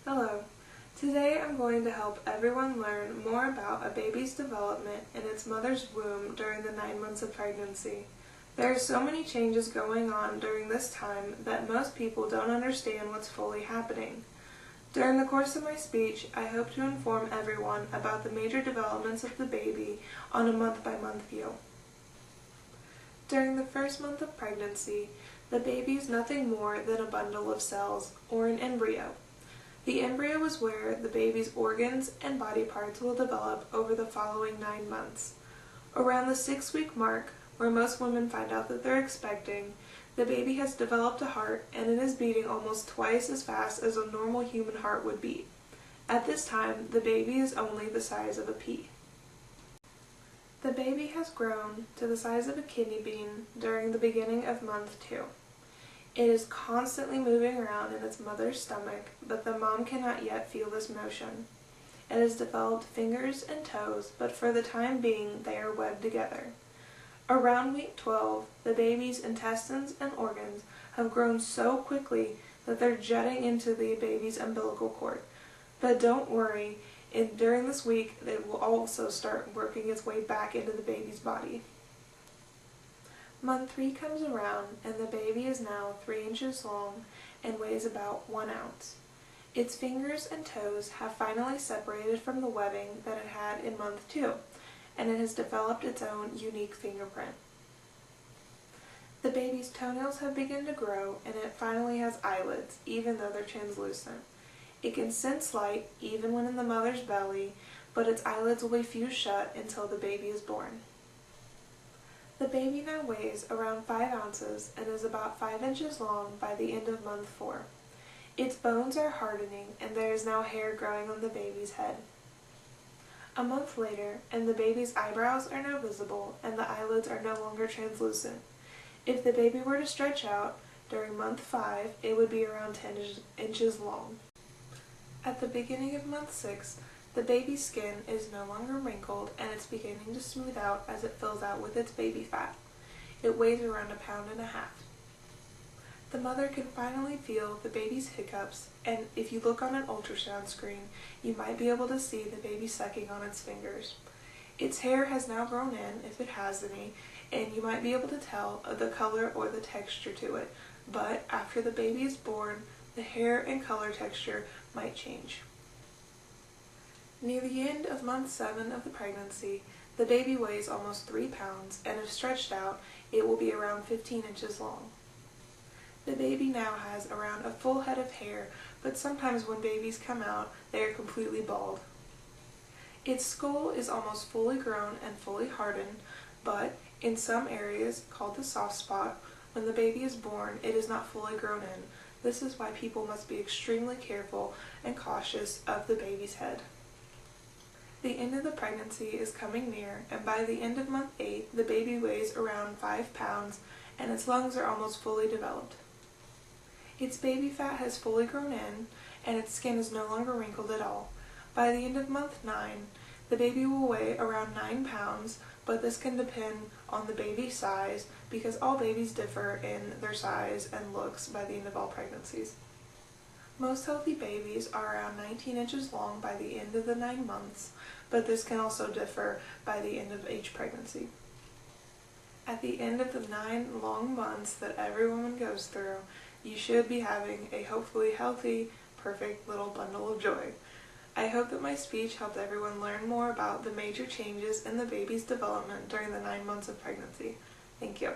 Hello. Today I'm going to help everyone learn more about a baby's development in its mother's womb during the 9 months of pregnancy. There are so many changes going on during this time that most people don't understand what's fully happening. During the course of my speech, I hope to inform everyone about the major developments of the baby on a month-by-month view. During the first month of pregnancy, the baby is nothing more than a bundle of cells, or an embryo. The embryo is where the baby's organs and body parts will develop over the following 9 months. Around the 6-week mark, where most women find out that they're expecting, the baby has developed a heart and it is beating almost twice as fast as a normal human heart would beat. At this time, the baby is only the size of a pea. The baby has grown to the size of a kidney bean during the beginning of month 2. It is constantly moving around in its mother's stomach, but the mom cannot yet feel this motion. It has developed fingers and toes, but for the time being they are webbed together. Around week 12, the baby's intestines and organs have grown so quickly that they're jutting into the baby's umbilical cord. But don't worry, during this week it will also start working its way back into the baby's body. Month 3 comes around and the baby is now 3 inches long and weighs about 1 ounce. Its fingers and toes have finally separated from the webbing that it had in month 2, and it has developed its own unique fingerprint. The baby's toenails have begun to grow and it finally has eyelids, even though they're translucent. It can sense light even when in the mother's belly, but its eyelids will be fused shut until the baby is born. The baby now weighs around 5 ounces and is about 5 inches long by the end of month 4. Its bones are hardening and there is now hair growing on the baby's head. A month later, and the baby's eyebrows are now visible and the eyelids are no longer translucent. If the baby were to stretch out, during month 5, it would be around 10 inches long. At the beginning of month 6, the baby's skin is no longer wrinkled and it's beginning to smooth out as it fills out with its baby fat. It weighs around 1.5 pounds. The mother can finally feel the baby's hiccups, and if you look on an ultrasound screen, you might be able to see the baby sucking on its fingers. Its hair has now grown in, if it has any, and you might be able to tell the color or the texture to it, but after the baby is born, the hair and color texture might change. Near the end of month 7 of the pregnancy, the baby weighs almost 3 pounds, and if stretched out, it will be around 15 inches long. The baby now has around a full head of hair, but sometimes when babies come out, they are completely bald. Its skull is almost fully grown and fully hardened, but in some areas, called the soft spot, when the baby is born, it is not fully grown in. This is why people must be extremely careful and cautious of the baby's head. The end of the pregnancy is coming near, and by the end of month 8, the baby weighs around 5 pounds and its lungs are almost fully developed. Its baby fat has fully grown in, and its skin is no longer wrinkled at all. By the end of month 9, the baby will weigh around 9 pounds, but this can depend on the baby's size because all babies differ in their size and looks by the end of all pregnancies. Most healthy babies are around 19 inches long by the end of the 9 months, but this can also differ by the end of each pregnancy. At the end of the 9 long months that every woman goes through, you should be having a hopefully healthy, perfect little bundle of joy. I hope that my speech helped everyone learn more about the major changes in the baby's development during the 9 months of pregnancy. Thank you.